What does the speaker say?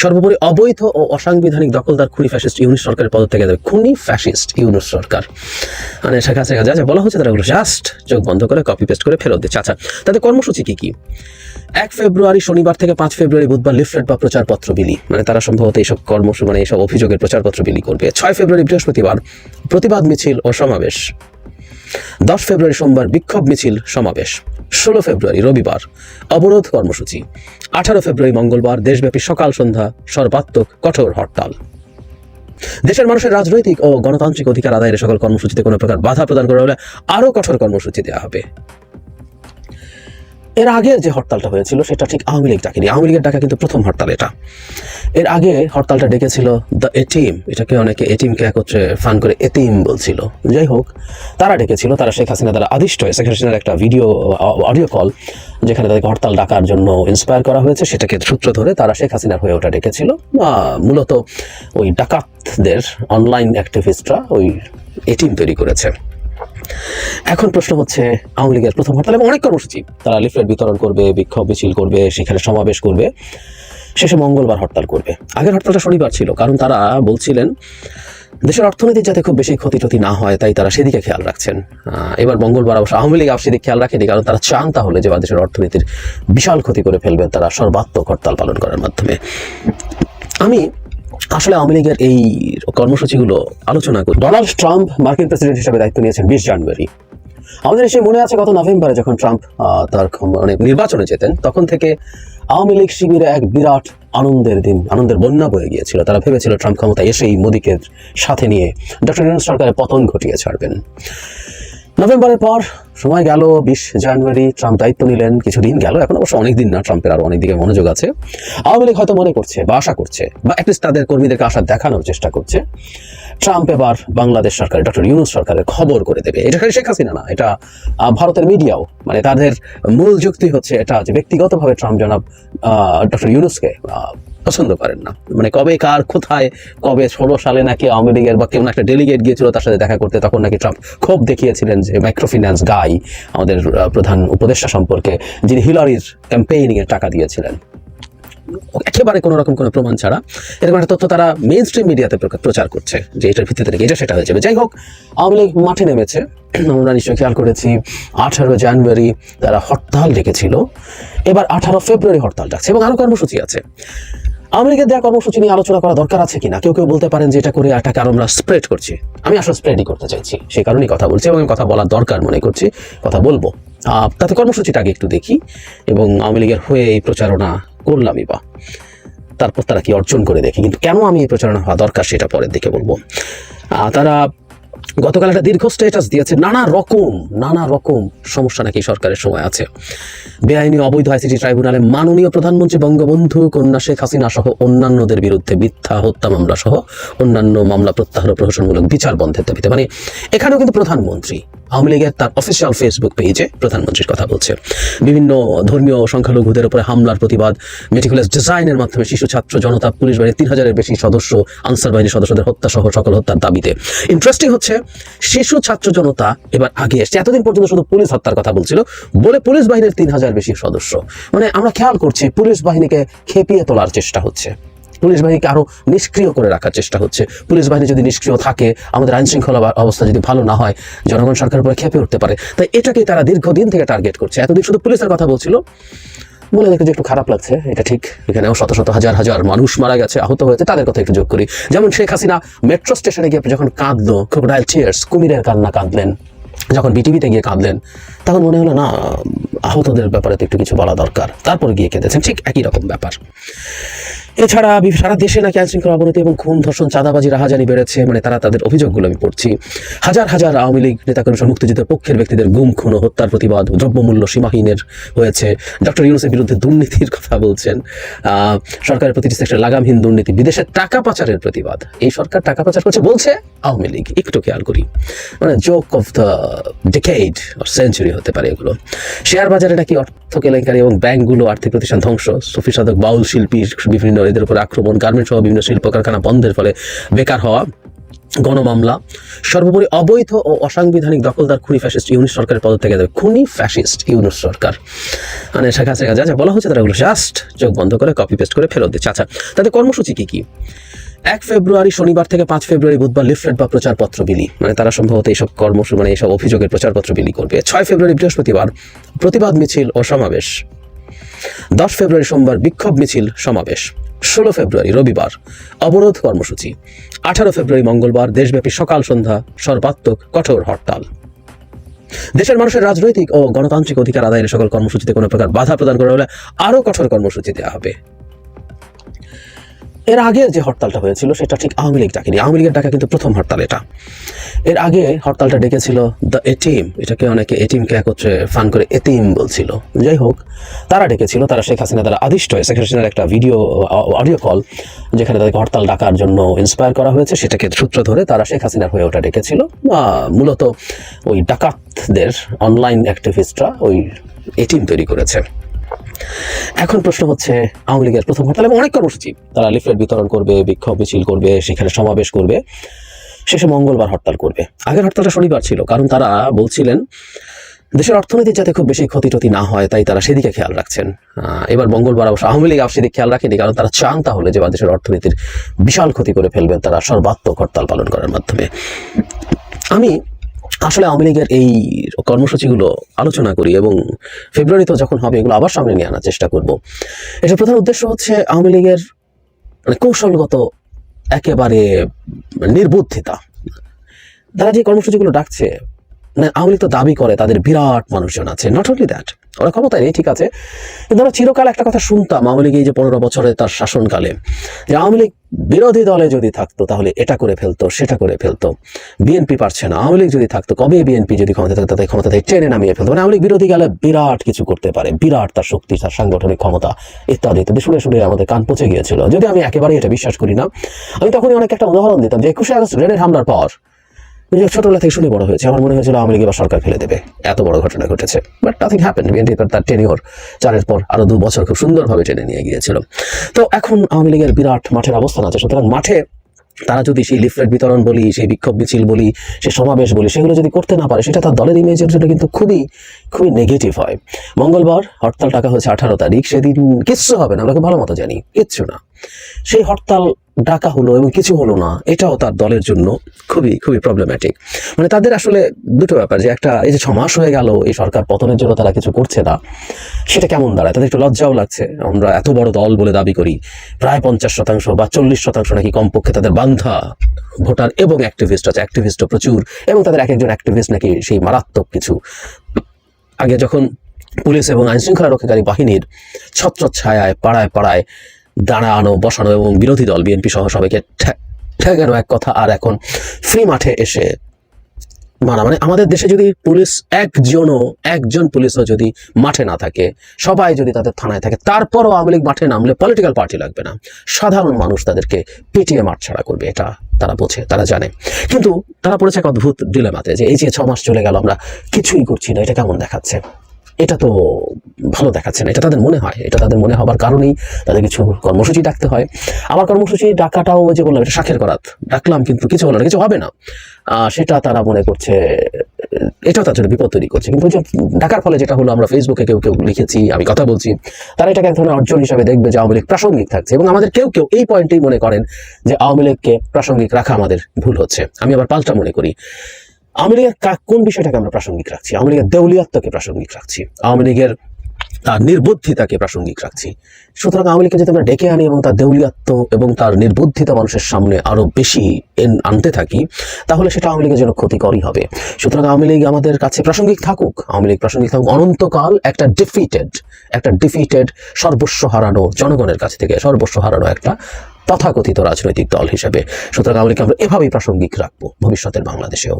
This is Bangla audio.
সর্বোপরি অবৈধ ও অসাংবিধানিক দখলদার খুনি ফ্যাসিস্ট ইউনূস সরকারের পদত্যাগে দেবে। খুনি ফ্যাসিস্ট ইউনূস সরকার, মানে শেখ হাসিনা যা যা বলা হচ্ছে তারা জাস্ট চোখ বন্ধ করে কপি পেস্ট করে ফেরত দিচ্ছে। আচ্ছা, তাদের কর্মসূচি কি কি? 1 ফেব্রুয়ারি শনিবার থেকে 5 ফেব্রুয়ারি বুধবার লিফলেট বা প্রচারপত্র বিলি, মানে তারা সম্ভবত এইসব কর্মসূচি মানে এইসব অভিযোগের প্রচারপত্র বিলি করবে। 6 ফেব্রুয়ারি বৃহস্পতিবার প্রতিবাদ মিছিল ও সমাবেশ। 10 ফেব্রুয়ারি সোমবার বিক্ষোভ মিছিল সমাবেশ। 16 ফেব্রুয়ারি রবিবার অবরোধ কর্মসূচি। 18 ফেব্রুয়ারি মঙ্গলবার দেশব্যাপী সকাল সন্ধ্যা সর্বাত্মক কঠোর হরতাল। দেশের মানুষের রাজনৈতিক ও গণতান্ত্রিক অধিকার আদায়ের সকল কর্মসূচিতে কোনো প্রকার বাধা প্রদান করা হলে আরও কঠোর কর্মসূচি দেওয়া হবে। এর আগের যে হরতালটা হয়েছিল সেটা ঠিক আওয়ামী লীগ ডাকেনি। আওয়ামী লীগের ডাকা কিন্তু প্রথম হরতাল এটা। এর আগে হরতালটা ডেকেছিল দ্য এটিম, এটাকে অনেকে এটিমকে একত্রে ফান করে এতিম বলছিল। যাই হোক, তারা ডেকেছিল, তারা শেখ হাসিনা দ্বারা আদিষ্ট হয়ে শেখ হাসিনার একটা অডিও কল যেখানে তাদেরকে হরতাল ডাকার জন্য ইন্সপায়ার করা হয়েছে, সেটাকে সূত্র ধরে তারা শেখ হাসিনার হয়ে ওটা ডেকেছিল। মূলত ওই ডাকাতদের অনলাইন অ্যাক্টিভিস্টরা ওই এটিম তৈরি করেছে। এখন প্রশ্ন হচ্ছে আওয়ামী লীগের প্রথম হরতাল এবং অনেক কর্মসূচি, তারা লিফলেট বিতরণ করবে, বিক্ষোভ মিছিল করবে, সেখানে সমাবেশ করবে, শেষে মঙ্গলবার হরতাল করবে। আগের হরতালটা শনিবার ছিল, কারণ তারা বলছিলেন দেশের অর্থনীতির যাতে খুব বেশি ক্ষতি না হয়, তাই তারা সেদিকে খেয়াল রাখছেন। এবার মঙ্গলবার অবশ্য আওয়ামী লীগ সেদিকে খেয়াল রাখেনি, কারণ তারা চান তাহলে যে দেশের অর্থনীতির বিশাল ক্ষতি করে ফেলবে তারা সর্বাত্মক হরতাল পালন করার মাধ্যমে। আমি আসলে আওয়ামী লীগের এই কর্মসূচিগুলো আলোচনা করি। ডোনাল্ড ট্রাম্প মার্কিন প্রেসিডেন্ট হিসেবে দায়িত্ব নিয়েছেন 20 জানুয়ারি। আমাদের এসে মনে আছে গত নভেম্বরে যখন ট্রাম্প তার নির্বাচনে যেতেন, তখন থেকে আওয়ামী লীগ শিবিরে এক বিরাট আনন্দের দিন, আনন্দের বন্যা বয়ে গিয়েছিল। তারা ভেবেছিল ট্রাম্প ক্ষমতায় এসেই মোদীকে সাথে নিয়ে ডক্টর ইউনূস সরকারের পতন ঘটিয়ে ছাড়বেন। নভেম্বরের পর সময় গেল, 20 জানুয়ারি ট্রাম্প দায়িত্ব নিলেন, কিছুদিন গেল, এখন অবশ্য অনেক দিন না, ট্রাম্পের আরো অনেক দিকে মনোযোগ আছে। আওয়ামী লীগ হয়তো মনে করছে বা আশা করছে বা অ্যাটলিস্ট তাদের কর্মীদেরকে আশা দেখানোর চেষ্টা করছে ট্রাম্প এবার বাংলাদেশ সরকার ডক্টর ইউনূস সরকারের খবর করে দেবে। এটা খালি শেখ হাসিনা না, এটা ভারতের মিডিয়াও, মানে তাদের মূল যুক্তি হচ্ছে এটা যে ব্যক্তিগতভাবে ট্রাম্প জনাব ডক্টর ইউনূসকে পছন্দ করেন না। মানে কবে কার কোথায় কবে 16 সালে নাকি আওয়ামী লীগের বা কেউ একটা ডেলিগেট গিয়েছিল তার সাথে দেখা করতে, তখন নাকি ট্রাম্প ক্ষোভ দেখিয়েছিলেন যে মাইক্রোফিন্যান্স গাই আমাদের প্রধান উপদেষ্টা সম্পর্কে, যিনি হিলারির ক্যাম্পেইনিং এর টাকা দিয়েছিলেন, একেবারে কোনো রকম কোনো প্রমাণ ছাড়া এরকম একটা তথ্য তারা মেইন স্ট্রিম মিডিয়াতে প্রচার করছে যে এটার ভিত্তিতে নাকি এটা সেটা হয়ে যাবে। যাই হোক, আওয়ামী লীগ মাঠে নেমেছে। আমরা নিশ্চয়ই খেয়াল করেছি 18 জানুয়ারি তারা হরতাল ডেকেছিল, এবার 18 ফেব্রুয়ারি হরতাল ডাকছে এবং আরো কর্মসূচি আছে। আওয়ামী লীগের দেওয়া কর্মসূচি নিয়ে আলোচনা করা দরকার আছে কিনা, কেউ কেউ বলতে পারেন যে এটা করে এটাকে আরো আমরা স্প্রেড করছি। আমি আসলে স্প্রেডই করতে চাইছি, সেই কারণেই কথা বলছি এবং কথা বলার দরকার মনে করছি, কথা বলবো। তাতে কর্মসূচিটা আগে একটু দেখি এবং আওয়ামী লীগের হয়ে এই প্রচারণা করলামই বা তারপর তারা কি অর্জন করে দেখি, কিন্তু কেন আমি এই প্রচারণা হওয়া দরকার সেটা পরের দিকে বলবো। তারা গতকাল একটা দীর্ঘ স্ট্যাটাস দিয়েছে, নানা রকম সমস্যা নাকি সরকারের সময় আছে। বেআইনি অবৈধ আইসিটি ট্রাইব্যুনালে মাননীয় প্রধানমন্ত্রী বঙ্গবন্ধু কন্যা শেখ হাসিনা সহ অন্যান্যদের বিরুদ্ধে মিথ্যা হত্যা মামলা সহ অন্যান্য মামলা প্রত্যাহার ও প্রহসনমূলক বিচার বন্ধের দাবিতে। মানে এখানেও কিন্তু প্রধানমন্ত্রী আওয়ামী লীগের তার অফিসিয়াল ফেসবুক পেজে প্রধানমন্ত্রীর কথা বলছে। বিভিন্ন ধর্মীয় সংখ্যালঘুদের উপরে হামলার প্রতিবাদ, মেটিকুলাস ডিজাইনের মাধ্যমে শিশু ছাত্র জনতা, পুলিশ বাহিনীর 3000-এর বেশি সদস্য, আনসার বাহিনীর সদস্যদের হত্যা সহ সকল হত্যার দাবিতে। ইন্টারেস্টিং হচ্ছে শিশু ছাত্র জনতা এবার আগে এসছে। এতদিন পর্যন্ত শুধু পুলিশ হত্যার কথা বলছিল বলে পুলিশ বাহিনীর 3000 বেশি সদস্য। মানে আমরা খেয়াল করছি পুলিশ বাহিনীকে খেপিয়ে তোলার চেষ্টা হচ্ছে, পুলিশ বাহিনীকে আরো নিষ্ক্রিয় করে রাখার চেষ্টা হচ্ছে। পুলিশ বাহিনী যদি নিষ্ক্রিয় থাকে, আমাদের আইন শৃঙ্খলা অবস্থা যদি ভালো না হয়, জনগণ সরকারের উপরে খেপে উঠতে পারে। তাই এটাকেই তারা দীর্ঘদিন থেকে টার্গেট করছে। এতদিন শুধু পুলিশের কথা বলছিল বলে দেখে যে একটু খারাপ লাগছে, এটা ঠিক। এখানেও শত হাজার মানুষ মারা গেছে, আহত হয়েছে, তাদের কথা একটু যোগ করি। যেমন শেখ হাসিনা মেট্রো স্টেশনে গিয়ে যখন কাঁদলো, ক্রোকোডাইল টিয়ার্স, কুমিরের কান্না কাঁদলেন, যখন বিটিভিতে গিয়ে কাঁদলেন, তখন মনে হলো না আহতদের ব্যাপারে তো একটু কিছু বলা দরকার, তারপর গিয়ে কেঁদেছেন। ঠিক একই রকম ব্যাপার। এছাড়া সারা দেশে নাকি আইনশৃঙ্খলা অবনতি এবং খুন, ধর্ষণ, চাঁদাবাজি, রাহাজানি বেড়েছে। মানে তারা তাদের অভিযোগগুলো আমি পড়ছি। হাজার আওয়ামী লীগ নেতাকর্মী সহ মুক্তিযুদ্ধের পক্ষের ব্যক্তিদের গুম, খুন ও হত্যার প্রতিবাদ, দ্রব্যমূল্য সীমাহীনের হয়েছে। ডক্টর ইউনূসের বিরুদ্ধে দুর্নীতির কথা বলছেন, সরকারের প্রতিটি সেক্টরে লাগামহীন দুর্নীতি, বিদেশে টাকা পাচারের প্রতিবাদ। এই সরকার টাকা পাচার করছে বলছে আওয়ামী লীগ, একটু খেয়াল করি। মানে joke of the decade or century হতে পারে এগুলো। শেয়ার বাজারে নাকি অর্থ কেলেঙ্কারি এবং ব্যাংকগুলো, আর্থিক প্রতিষ্ঠান ধ্বংস, সুফি সাধক, বাউল শিল্পী, বিভিন্ন এদের উপর আক্রমণ, গার্মেন্টস সহ বিভিন্ন শিল্প কারখানা বন্ধের ফলে বেকার হওয়া, গণমামলা, সর্বোপরি অবৈধ ও অসাংবিধানিক দখলদার খুনি ফ্যাসিস্ট ইউনূস সরকারের পদ থেকে যাবে। খুনি ফ্যাসিস্ট ইউনূস সরকার মানে শেখ হাসিনা যা যা বলা হচ্ছে তারা এগুলো জাস্ট চোখ বন্ধ করে কপি পেস্ট করে ফেরত দিচ্ছে। আচ্ছা, তাদের কর্মসূচি কি কি? 1 ফেব্রুয়ারি শনিবার থেকে 5 ফেব্রুয়ারি বুধবার লিফলেট বা প্রচারপত্র বিলি, মানে তারা সম্ভবত এইসব কর্মসূচি মানে এইসব অভিযোগের প্রচারপত্র বিলি করবে। 6 ফেব্রুয়ারি বৃহস্পতিবার প্রতিবাদ মিছিল ও সমাবেশ। 10 ফেব্রুয়ারি সোমবার বিক্ষোভ মিছিল সমাবেশ। 16 ফেব্রুয়ারি রবিবার অবরোধ কর্মসূচি। 18 ফেব্রুয়ারি মঙ্গলবার দেশব্যাপী সকাল সন্ধ্যা সর্বাত্মক কঠোর হরতাল। দেশের মানুষের রাজনৈতিক ও গণতান্ত্রিক অধিকার আদায়ের সকল কর্মসূচিতে কোনো প্রকার বাধা প্রদান করা হলে আরও কঠোর কর্মসূচি দেওয়া হবে। এর আগে যে হরতালটা হয়েছিল সেটা ঠিক আওয়ামী লীগ ডাকেনি। আওয়ামী লীগের ডাকা কিন্তু প্রথম হরতাল এটা। এর আগে হরতালটা ডেকেছিল দ্য এটিম, এটাকে অনেকে এটিমকে একত্রে ফান করে এতিম বলছিল। যাই হোক, তারা ডেকেছিল, তারা শেখ হাসিনা দ্বারা আদিষ্ট হয়ে শেখ হাসিনার একটা অডিও কল যেখানে তাদেরকে হরতাল ডাকার জন্য ইন্সপায়ার করা হয়েছে, সেটাকে সূত্র ধরে তারা শেখ হাসিনার হয়ে ওটা ডেকেছিল। মূলত ওই ডাকাতদের অনলাইন অ্যাক্টিভিস্টরা ওই এটিম তৈরি করেছে। এখন প্রশ্ন হচ্ছে আওয়ামী লীগের প্রথম হরতাল এবং অনেক কর্মসূচি, তারা লিফলেট বিতরণ করবে, বিক্ষোভ মিছিল করবে, সেখানে সমাবেশ করবে, শেষে মঙ্গলবার হরতাল করবে। আগের হরতালটা শনিবার ছিল, কারণ তারা বলছিলেন দেশের অর্থনীতির যাতে খুব বেশি ক্ষতি টতি না হয়, তাই তারা সেদিকে খেয়াল রাখছেন। এবার মঙ্গলবার অবশ্য আওয়ামী লীগ সেদিকে খেয়াল রাখেনি, কারণ তারা চান তাহলে যে দেশের অর্থনীতির বিশাল ক্ষতি করে ফেলবেন তারা সর্বাত্মক হরতাল পালন করার মাধ্যমে। আমি আসলে আওয়ামী লীগের এই কর্মসূচিগুলো আলোচনা করি এবং ফেব্রুয়ারিতে যখন হবে এগুলো আবার সামনে নিয়ে আনার চেষ্টা করব। এটার প্রধান উদ্দেশ্য হচ্ছে আওয়ামী লীগের মানে কৌশলগত একেবারে নির্বুদ্ধিতা। তারা যে কর্মসূচিগুলো ডাকছে, মানে আওয়ামী লীগ তো দাবি করে তাদের বিরাট মানুষজন আছে, নট অনলি দ্যাট, ওরা ক্ষমতায় নেই ঠিক আছে, কিন্তু আমরা চিরকাল একটা কথা শুনতাম আওয়ামী লীগ এই যে 15 বছরে তার শাসনকালে, যে আওয়ামী লীগ বিরোধী দলে যদি থাকতো তাহলে এটা করে ফেলতো সেটা করে ফেলতো, বিএনপি পারছে না, আওয়ামী লীগ যদি থাকতো কবে বিএনপি যদি ক্ষমতা থাকতো তাদের ক্ষমতা থেকে টেনে নামিয়ে ফেলতো, মানে আওয়ামী লীগ বিরোধী গেলে বিরাট কিছু করতে পারে, বিরাট তার শক্তি, তার সাংগঠনিক ক্ষমতা ইত্যাদি ইত্যাদি শুনে শুনে আমাদের কান পচে গিয়েছিল। যদি আমি একেবারেই এটা বিশ্বাস করি না, আমি তখনই অনেক একটা উদাহরণ দিতাম যে 21শে আগস্ট গ্রেনেড হামলার পর ছোটবেলা থেকে শুনে বড় হয়েছে, আমার মনে হয়েছিল আওয়ামী লীগ এবার সরকার ফেলে দেবে, এত বড় ঘটনা ঘটেছে, বাট নাথিং হ্যাপেন্ড। বিএনপি তার টেনিওর 4-এর পর আরো 2 বছর খুব সুন্দরভাবে টেনে নিয়ে গিয়েছিল। তো এখন আওয়ামী লীগের বিরাট মাঠের অবস্থান আছে, সুতরাং মাঠে তারা যদি সেই লিফলেট বিতরণ বলি, সেই বিক্ষোভ মিছিল বলি, সেই সমাবেশ বলি, সেগুলো যদি করতে না পারে সেটা তার দলের ইমেজের জন্য কিন্তু খুবই খুবই নেগেটিভ হয়। মঙ্গলবার হরতাল ডাকা হয়েছে 18 তারিখ, সেদিন কিচ্ছু হবে না, আমরা ভালো মতো জানি, কিচ্ছু না। সেই হরতাল ডাকা হলো এবং কিছু হলো না, এটাও তার দলের জন্য খুবই খুবই প্রবলেম্যাটিক। মানে তাদের আসলে দুটো ব্যাপার, যে একটা এই যে 6 মাস হয়ে গেল এই সরকার পতনের জন্য তারা কিছু করছে না, সেটা কেমন দাঁড়ায়, তাদের একটু লজ্জাও লাগছে। আমরা এত বড় দল বলে দাবি করি, প্রায় 50% বা 40% নাকি কমপক্ষে তাদের বান্ধা ভোটার এবং অ্যাক্টিভিস্ট আছে, অ্যাক্টিভিস্টও প্রচুর, এবং তাদের এক একজন অ্যাক্টিভিস্ট নাকি সেই মারাত্মক কিছু। আগে যখন পুলিশ এবং আইনশৃঙ্খলা রক্ষাকারী বাহিনীর ছত্রছায়ায় পাড়ায় পাড়ায় দাঁড়ানো বসানো এবং বিরোধী দল বিএনপি সহ সবাইকে ঠেকানো এক কথা, আর এখন ফ্রি মাঠে এসে মানে আমাদের দেশে যদি পুলিশ একজন পুলিশও যদি মাঠে না থাকে, সবাই যদি তাদের থানায় থাকে, তারপরও আওয়ামী লীগ মাঠে নামলে পলিটিক্যাল পার্টি লাগবে না, সাধারণ মানুষ তাদেরকে পিটিয়ে মাঠ ছাড়া করবে, এটা তারা বোঝে, তারা জানে। কিন্তু তারা পড়েছে এক অদ্ভুত ডিলেমাতে, যে এই যে 6 মাস চলে গেল আমরা কিছুই করছি না, এটা কেমন দেখাচ্ছে, এটা তো ভালো দেখাচ্ছে না, এটা তাদের মনে হয়। এটা তাদের মনে হবার কারণেই তাদের কিছু কর্মসূচি ডাকতে হয়। আমার কর্মসূচি ডাকাটাও যে বললাম এটা শাখের করাত, ডাকলাম কিন্তু কিছু হলো না, কিছু হবে না, সেটা তারা মনে করছে এটাও তার জন্য বিপদ তৈরি করছে। কিন্তু ডাকার ফলে যেটা হলো, আমরা ফেসবুকে কেউ কেউ লিখেছি, আমি কথা বলছি, তারা এটাকে এক ধরনের অর্জন হিসাবে দেখবে যে আওয়ামী লীগ প্রাসঙ্গিক থাকছে, এবং আমাদের কেউ কেউ এই পয়েন্টেই মনে করেন যে আওয়ামী লীগকে প্রাসঙ্গিক রাখা আমাদের ভুল হচ্ছে। আমি আবার পাল্টা মনে করি, আওয়ামী লীগের কোন বিষয়টাকে আমরা প্রাসঙ্গিক রাখছি? আওয়ামী লীগের দেউলিয়াত্বকে প্রাসঙ্গিক রাখছি, আওয়ামী লীগের তার নির্বুদ্ধিতাকে প্রাসঙ্গিক রাখছি। সুতরাং আওয়ামী লীগকে যদি আমরা ডেকে আনি এবং তার দেউলিয়াত্ব এবং তার নির্বুদ্ধিতা মানুষের সামনে আরো বেশি আনতে থাকি, তাহলে সেটা আওয়ামী লীগের জন্য ক্ষতিকরই হবে। সুতরাং আওয়ামী লীগ আমাদের কাছে প্রাসঙ্গিক থাকুক, আওয়ামী লীগ প্রাসঙ্গিক থাকুক অনন্তকাল, একটা ডিফিটেড সর্বস্ব হারানো, জনগণের কাছ থেকে সর্বস্ব হারানো একটা তথাকথিত রাজনৈতিক দল হিসেবে। সুতরাং আওয়ামী লীগকে আমরা এভাবেই প্রাসঙ্গিক রাখবো ভবিষ্যতের বাংলাদেশেও।